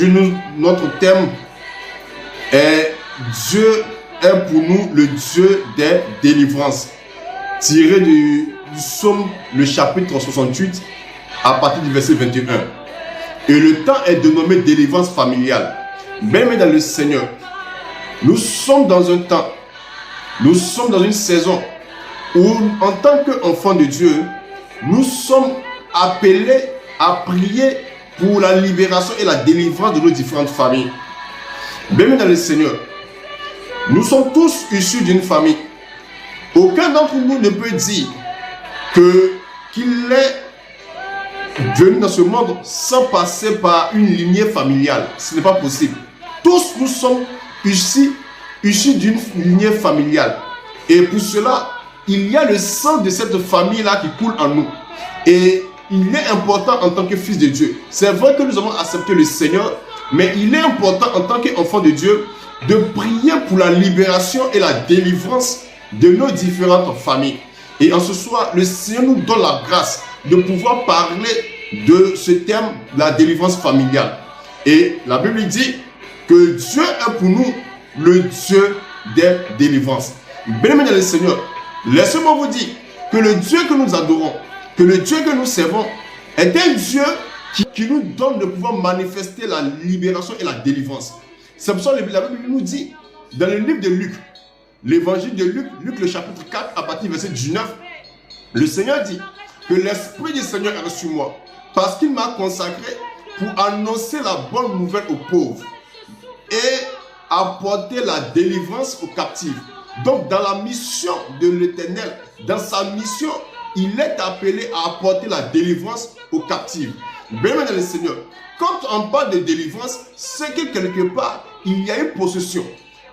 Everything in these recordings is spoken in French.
Notre thème est Dieu est pour nous le Dieu des délivrances, tiré du psaume le chapitre 68 à partir du verset 21. Et le temps est dénommé délivrance familiale. Bien-aimés dans le Seigneur, nous sommes dans un temps, nous sommes dans une saison où en tant qu'enfants de Dieu, nous sommes appelés à prier pour la libération et la délivrance de nos différentes familles. Bien-aimés dans le Seigneur, nous sommes tous issus d'une famille. Aucun d'entre nous ne peut dire qu'il est venu dans ce monde sans passer par une lignée familiale. Ce n'est pas possible. Tous nous sommes issus d'une lignée familiale. Et pour cela, il y a le sang de cette famille-là qui coule en nous. Et il est important en tant que fils de Dieu. C'est vrai que nous avons accepté le Seigneur, mais il est important en tant qu'enfant de Dieu de prier pour la libération et la délivrance de nos différentes familles. Et en ce soir, le Seigneur nous donne la grâce de pouvoir parler de ce thème, la délivrance familiale. Et la Bible dit que Dieu est pour nous le Dieu des délivrances. Bien-aimés dans le Seigneur, laissez-moi vous dire que le Dieu que nous adorons, que le Dieu que nous servons est un Dieu qui nous donne de pouvoir manifester la libération et la délivrance. C'est pour ça que la Bible nous dit, dans le livre de Luc, l'évangile de Luc, Luc le chapitre 4, à partir du verset 19, le Seigneur dit que l'Esprit du Seigneur est sur moi, parce qu'il m'a consacré pour annoncer la bonne nouvelle aux pauvres et apporter la délivrance aux captifs. Donc dans la mission de l'Éternel, dans sa mission, il est appelé à apporter la délivrance aux captifs. Bien dans le Seigneur, quand on parle de délivrance, c'est que quelque part, il y a une possession.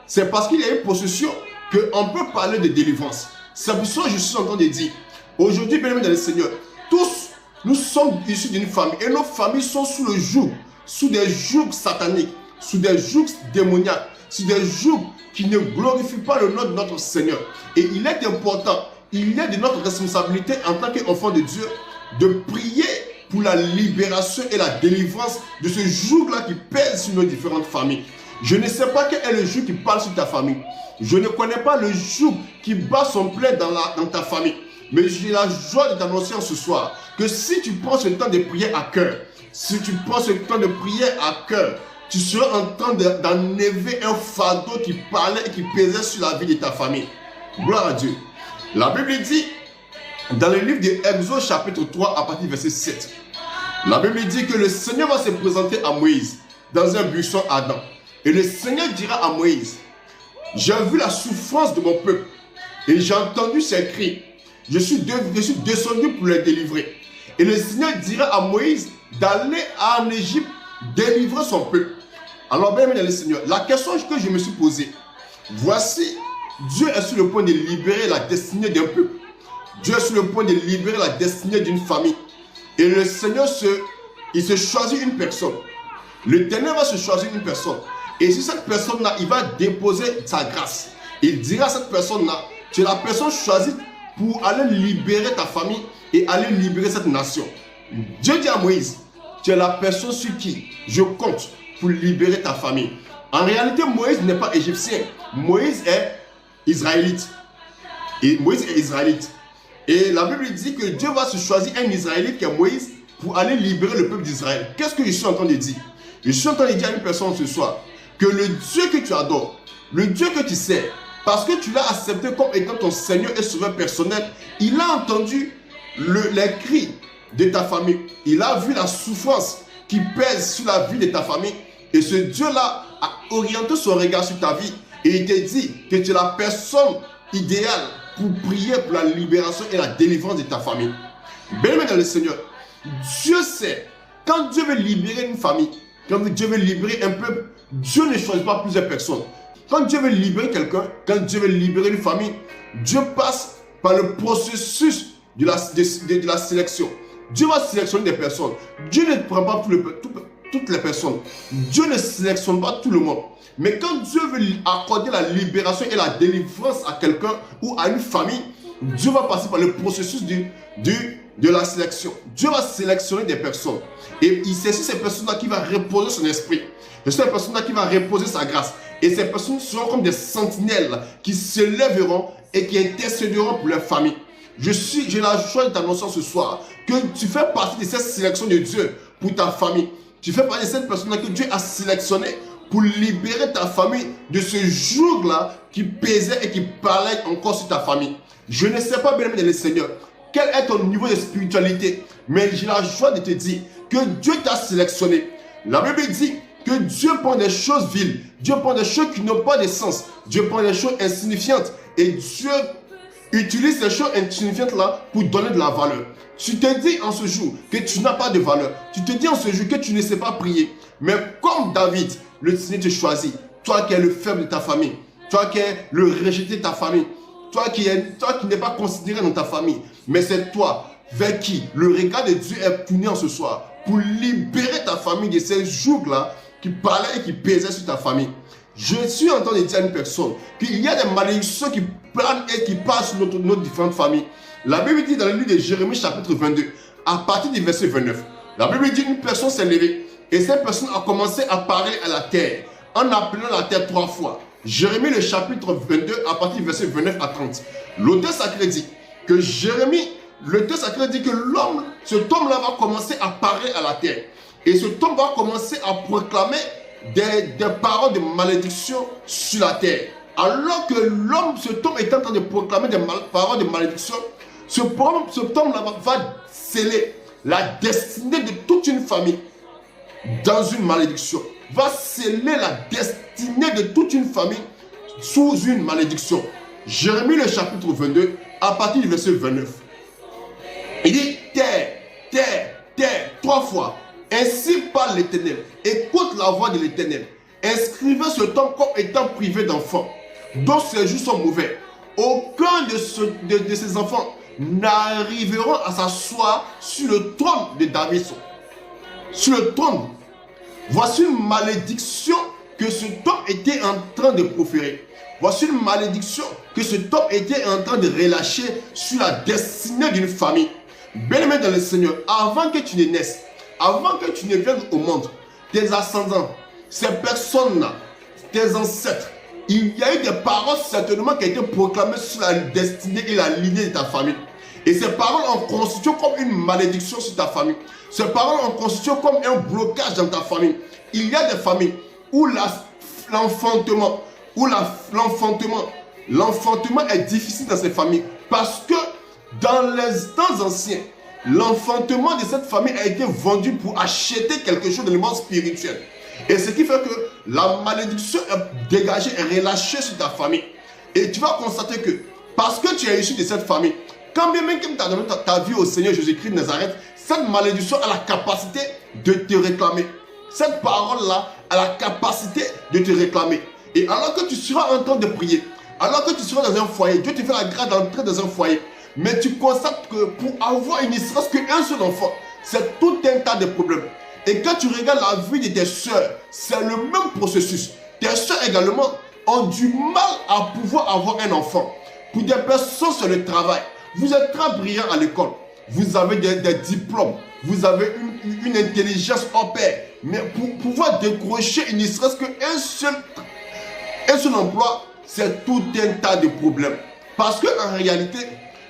C'est parce qu'il y a une possession qu'on peut parler de délivrance. C'est pour ça que je suis en train de dire, aujourd'hui, bien dans le Seigneur, tous, nous sommes issus d'une famille et nos familles sont sous le joug, sous des jougs sataniques, sous des jougs démoniaques, sous des jougs qui ne glorifient pas le nom de notre Seigneur. Et il est important, il y a de notre responsabilité en tant qu'enfant de Dieu de prier pour la libération et la délivrance de ce joug-là qui pèse sur nos différentes familles. Je ne sais pas quel est le joug qui parle sur ta famille. Je ne connais pas le joug qui bat son plein dans ta famille. Mais j'ai la joie de t'annoncer ce soir que si tu prends ce temps de prier à cœur, si tu prends ce temps de prier à cœur, tu seras en train d'enlever un fardeau qui parlait et qui pesait sur la vie de ta famille. Gloire à Dieu. La Bible dit, dans le livre de Exode chapitre 3 à partir du verset 7, la Bible dit que le Seigneur va se présenter à Moïse dans un buisson ardent. Et le Seigneur dira à Moïse, j'ai vu la souffrance de mon peuple et j'ai entendu ses cris. Je suis descendu pour les délivrer. Et le Seigneur dira à Moïse d'aller en Égypte délivrer son peuple. Alors bien aimé dans le Seigneur, la question que je me suis posée, voici, Dieu est sur le point de libérer la destinée d'un peuple. Dieu est sur le point de libérer la destinée d'une famille. Et le Seigneur il se choisit une personne. L'Éternel va se choisir une personne. Et si cette personne-là, il va déposer sa grâce. Il dira à cette personne-là, tu es la personne choisie pour aller libérer ta famille et aller libérer cette nation. Dieu dit à Moïse, tu es la personne sur qui je compte pour libérer ta famille. En réalité, Moïse n'est pas égyptien. Moïse est israélite. Et Moïse est israélite. Et la Bible dit que Dieu va se choisir un Israélite qui est Moïse pour aller libérer le peuple d'Israël. Qu'est-ce que je suis en train de dire? Je suis en train de dire à une personne ce soir que le Dieu que tu adores, le Dieu que tu sers, parce que tu l'as accepté comme étant ton Seigneur et Sauveur personnel, il a entendu les cris de ta famille. Il a vu la souffrance qui pèse sur la vie de ta famille. Et ce Dieu-là a orienté son regard sur ta vie et il te dit que tu es la personne idéale pour prier pour la libération et la délivrance de ta famille. Bien-aimé dans le Seigneur, Dieu sait, quand Dieu veut libérer une famille, quand Dieu veut libérer un peuple, Dieu ne choisit pas plusieurs personnes. Quand Dieu veut libérer quelqu'un, quand Dieu veut libérer une famille, Dieu passe par le processus de la sélection. Dieu va sélectionner des personnes. Dieu ne prend pas toutes les personnes. Dieu ne sélectionne pas tout le monde. Mais quand Dieu veut accorder la libération et la délivrance à quelqu'un ou à une famille, Dieu va passer par le processus de la sélection. Dieu va sélectionner des personnes. Et c'est sur ces personnes-là qui va reposer son esprit. C'est sur ces personnes-là qui va reposer sa grâce. Et ces personnes seront comme des sentinelles qui se lèveront et qui intercéderont pour leur famille. J'ai la joie de t'annoncer ce soir que tu fais partie de cette sélection de Dieu pour ta famille. Tu fais partie de cette personne-là que Dieu a sélectionnée pour libérer ta famille de ce joug-là qui pesait et qui parlait encore sur ta famille. Je ne sais pas, bien-aimé dans le Seigneur, quel est ton niveau de spiritualité, mais j'ai la joie de te dire que Dieu t'a sélectionné. La Bible dit que Dieu prend des choses viles, Dieu prend des choses qui n'ont pas de sens, Dieu prend des choses insignifiantes et Dieu utilise ces choses insignifiantes-là pour donner de la valeur. Tu te dis en ce jour que tu n'as pas de valeur. Tu te dis en ce jour que tu ne sais pas prier. Mais comme David, le Seigneur te choisit. Toi qui es le faible de ta famille. Toi qui es le rejeté de ta famille. Toi qui n'es pas considéré dans ta famille. Mais c'est toi vers qui le regard de Dieu est tourné en ce soir. Pour libérer ta famille de ces jougs-là qui parlaient et qui pesaient sur ta famille. Je suis en train de dire à une personne qu'il y a des malédictions qui planent et qui passent sur nos différentes familles. La Bible dit dans le livre de Jérémie chapitre 22, à partir du verset 29, la Bible dit une personne s'est levée et cette personne a commencé à parler à la terre en appelant la terre 3 fois. Jérémie le chapitre 22 à partir du verset 29 à 30. L'auteur sacré dit que cet homme-là va commencer à parler à la terre. Et cet homme va commencer à proclamer des paroles de malédiction sur la terre. Alors que cet homme est en train de proclamer des paroles de malédiction, cet homme-là va sceller la destinée de toute une famille dans une malédiction. Va sceller la destinée de toute une famille sous une malédiction. Jérémie le chapitre 22, à partir du verset 29. Il dit terre, terre, terre, 3 fois. Ainsi parle l'Éternel. Écoute la voix de l'Éternel. Inscrivez ce temps comme étant privé d'enfants, dont ces jours sont mauvais. Aucun de ces enfants n'arriveront à s'asseoir sur le trône de David. Sur le trône. Voici une malédiction que cet homme était en train de proférer. Voici une malédiction que cet homme était en train de relâcher sur la destinée d'une famille. Bien-aimé dans le Seigneur, avant que tu ne naisses, avant que tu ne viennes au monde, tes ascendants, ces personnes-là, tes ancêtres, il y a eu des paroles certainement qui ont été proclamées sur la destinée et la lignée de ta famille. Et ces paroles ont constitué comme une malédiction sur ta famille. Ces paroles ont constitué comme un blocage dans ta famille. Il y a des familles où l'enfantement est difficile dans ces familles. Parce que dans les temps anciens, l'enfantement de cette famille a été vendu pour acheter quelque chose dans le monde spirituel. Et ce qui fait que la malédiction est dégagée et relâchée sur ta famille. Et tu vas constater que parce que tu es issu de cette famille, quand bien même tu as donné ta vie au Seigneur Jésus-Christ de Nazareth, cette malédiction a la capacité de te réclamer. Cette parole-là a la capacité de te réclamer. Et alors que tu seras en train de prier, alors que tu seras dans un foyer, Dieu te fait la grâce d'entrer dans un foyer, mais tu constates que pour avoir une serait-ce qu'un seul enfant, c'est tout un tas de problèmes. Et quand tu regardes la vie de tes soeurs, c'est le même processus. Tes soeurs également ont du mal à pouvoir avoir un enfant. Pour des personnes sur le travail, vous êtes très brillant à l'école, vous avez des diplômes, vous avez une intelligence hors pair, mais pour pouvoir décrocher une serait-ce qu'un seul emploi, c'est tout un tas de problèmes. Parce qu'en réalité,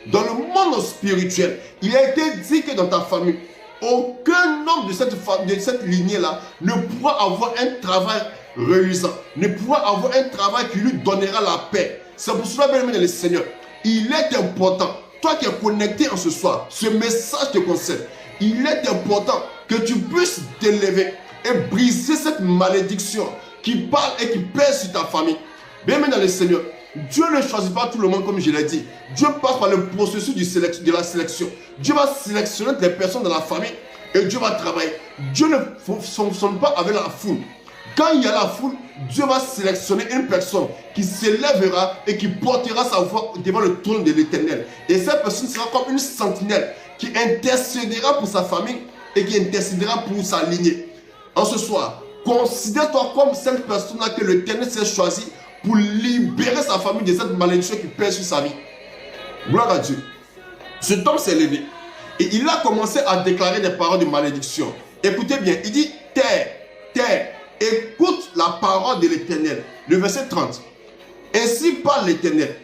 dans le monde spirituel, il a été dit que dans ta famille, aucun homme de cette lignée-là ne pourra avoir un travail réusssant, ne pourra avoir un travail qui lui donnera la paix. C'est pour cela, bien aimé dans le Seigneur, il est important, toi qui es connecté en ce soir, ce message te concerne. Il est important que tu puisses t'élever et briser cette malédiction qui parle et qui pèse sur ta famille. Bien aimé dans le Seigneur, Dieu ne choisit pas tout le monde comme je l'ai dit. Dieu passe par le processus de la sélection. Dieu va sélectionner des personnes dans la famille et Dieu va travailler. Dieu ne fonctionne pas avec la foule. Quand il y a la foule, Dieu va sélectionner une personne qui s'élèvera et qui portera sa voix devant le trône de l'Éternel. Et cette personne sera comme une sentinelle qui intercédera pour sa famille et qui intercédera pour sa lignée. En ce soir, considère-toi comme cette personne-là que l'Éternel s'est choisi pour libérer sa famille de cette malédiction qui pèse sur sa vie. Gloire à Dieu. Cet homme s'est levé Et il a commencé à déclarer des paroles de malédiction. Écoutez bien, il dit, terre, terre, écoute la parole de l'Éternel. Le verset 30. Ainsi parle l'Éternel.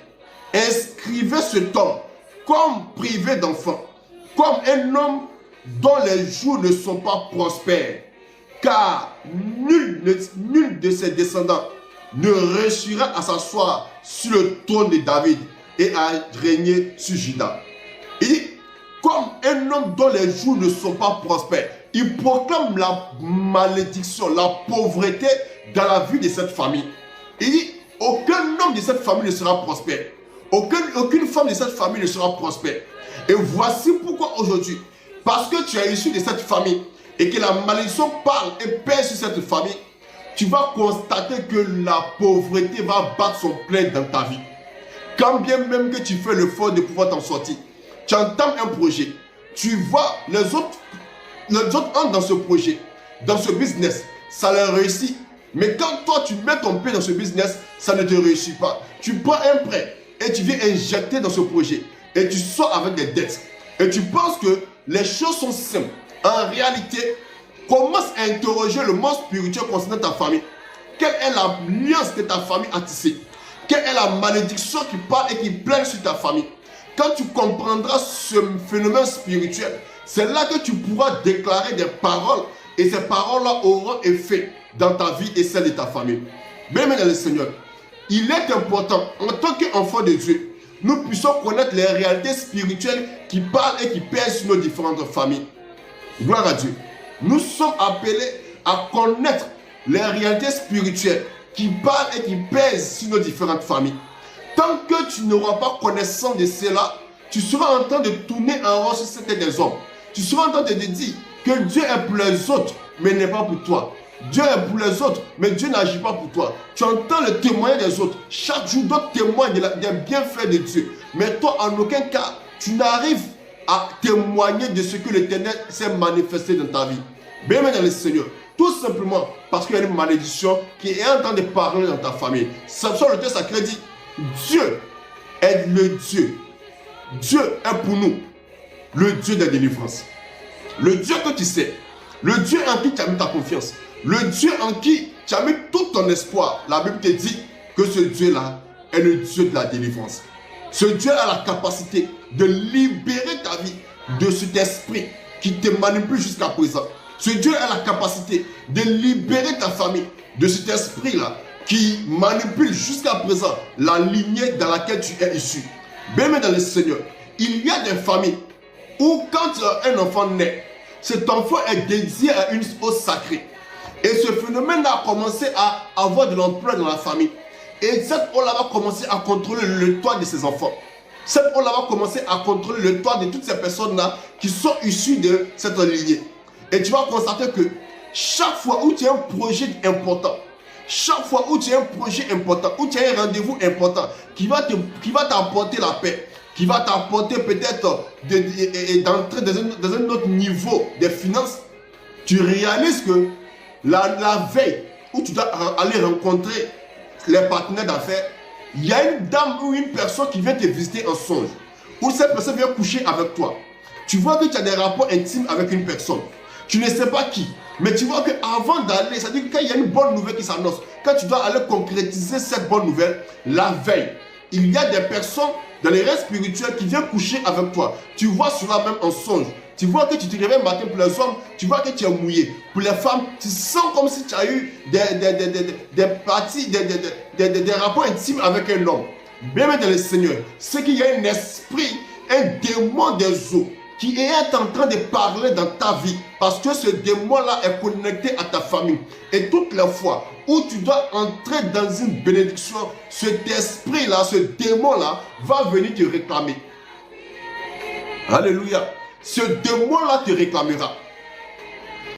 Inscrivez cet homme comme privé d'enfant, comme un homme dont les jours ne sont pas prospères. Car nul de ses descendants ne réussira à s'asseoir sur le trône de David et à régner sur Juda. Il dit, comme un homme dont les jours ne sont pas prospères, il proclame la malédiction, la pauvreté dans la vie de cette famille. Il dit, aucun homme de cette famille ne sera prospère. Aucune femme de cette famille ne sera prospère. Et voici pourquoi aujourd'hui, parce que tu es issu de cette famille et que la malédiction parle et pèse sur cette famille, tu vas constater que la pauvreté va battre son plein dans ta vie. Quand bien même que tu fais l'effort de pouvoir t'en sortir, tu entends un projet, tu vois les autres entrent dans ce projet, dans ce business, ça leur réussit. Mais quand toi tu mets ton pied dans ce business, ça ne te réussit pas. Tu prends un prêt et tu viens injecter dans ce projet et tu sors avec des dettes. Et tu penses que les choses sont simples. En réalité, commence à interroger le monde spirituel concernant ta famille. Quelle est l'alliance que ta famille a tissée? Quelle est la malédiction qui parle et qui plaît sur ta famille? Quand tu comprendras ce phénomène spirituel, c'est là que tu pourras déclarer des paroles et ces paroles-là auront effet dans ta vie et celle de ta famille. Bien, dans le Seigneur, il est important, en tant qu'enfant de Dieu, nous puissions connaître les réalités spirituelles qui parlent et qui pèsent sur nos différentes familles. Gloire à Dieu. Nous sommes appelés à connaître les réalités spirituelles qui parlent et qui pèsent sur nos différentes familles. Tant que tu n'auras pas connaissance de cela, tu seras en train de tourner en rond sur cette tête des hommes. Tu seras en train de te dire que Dieu est pour les autres, mais n'est pas pour toi. Dieu est pour les autres, mais Dieu n'agit pas pour toi. Tu entends le témoignage des autres. Chaque jour, d'autres témoignent des bienfaits de Dieu. Mais toi, en aucun cas, tu n'arrives à témoigner de ce que l'Éternel s'est manifesté dans ta vie. Bien dans le Seigneur. Tout simplement parce qu'il y a une malédiction qui est en train de parler dans ta famille. Sur le texte sacré dit, Dieu est le Dieu. Dieu est pour nous le Dieu de la délivrance. Le Dieu que tu sais. Le Dieu en qui tu as mis ta confiance. Le Dieu en qui tu as mis tout ton espoir. La Bible te dit que ce Dieu-là est le Dieu de la délivrance. Ce Dieu a la capacité de libérer ta vie de cet esprit qui te manipule jusqu'à présent. Ce Dieu a la capacité de libérer ta famille de cet esprit-là qui manipule jusqu'à présent la lignée dans laquelle tu es issu. Bien, mais dans le Seigneur, il y a des familles où quand un enfant naît, cet enfant est dédié à une eau sacrée. Et ce phénomène a commencé à avoir de l'ampleur dans la famille. Et cette eau-là va commencer à contrôler le toit de ses enfants. Cette eau-là va commencer à contrôler le toit de toutes ces personnes-là qui sont issues de cette lignée. Et tu vas constater que chaque fois où tu as un projet important, chaque fois où tu as un projet important, où tu as un rendez-vous important qui va t'apporter la paix, qui va t'apporter peut-être d'entrer dans un autre niveau des finances, tu réalises que la veille où tu dois aller rencontrer les partenaires d'affaires, il y a une dame ou une personne qui vient te visiter en songe, ou cette personne vient coucher avec toi. Tu vois que tu as des rapports intimes avec une personne. Tu ne sais pas qui, mais tu vois qu'avant d'aller, c'est-à-dire que quand il y a une bonne nouvelle qui s'annonce, quand tu dois aller concrétiser cette bonne nouvelle, la veille, il y a des personnes dans les rêves spirituels qui viennent coucher avec toi. Tu vois cela même en songe. Tu vois que tu te réveilles matin pour les hommes, tu vois que tu es mouillé. Pour les femmes, tu sens comme si tu as eu des parties, des rapports intimes avec un homme. Bien dans le Seigneur, c'est qu'il y a un esprit, un démon des eaux qui est en train de parler dans ta vie parce que ce démon-là est connecté à ta famille. Et toutes les fois où tu dois entrer dans une bénédiction, cet esprit-là, ce démon-là va venir te réclamer. Alléluia. Ce démon-là te réclamera.